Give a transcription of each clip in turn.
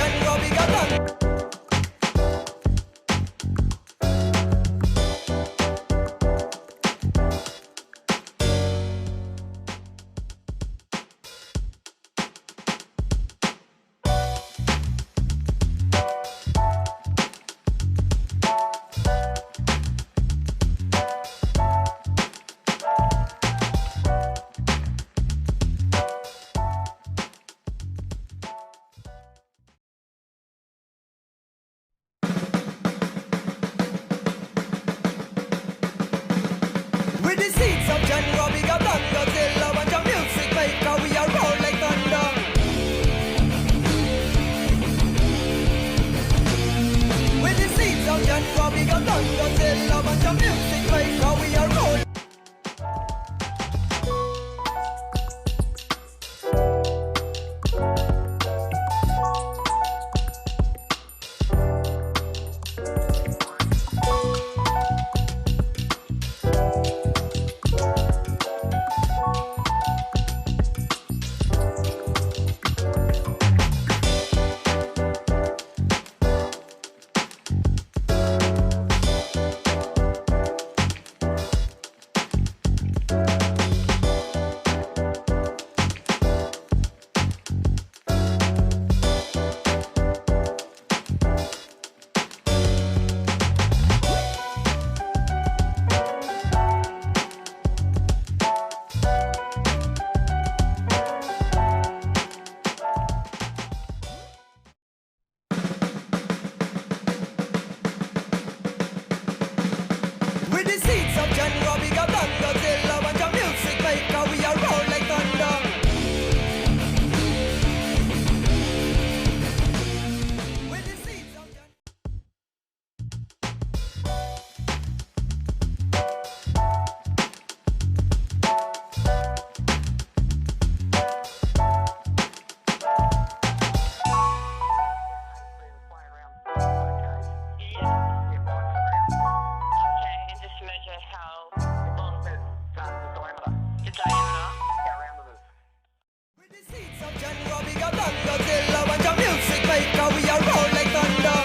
genre, we got done. With the seeds of genre, we got done. Godzilla, bunch of music maker, we are roll like thunder. With the seeds of genre, we got done. Godzilla, bunch of music maker, we are roll. With the seeds of genre, we got done. Godzilla, bunch of music maker, we are roll like thunder. With the seeds of genre. With the seeds of genre, we got done. Godzilla, bunch of music maker, we are roll like thunder.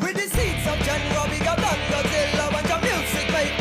With the seeds of genre, we got done. Godzilla, bunch of music maker.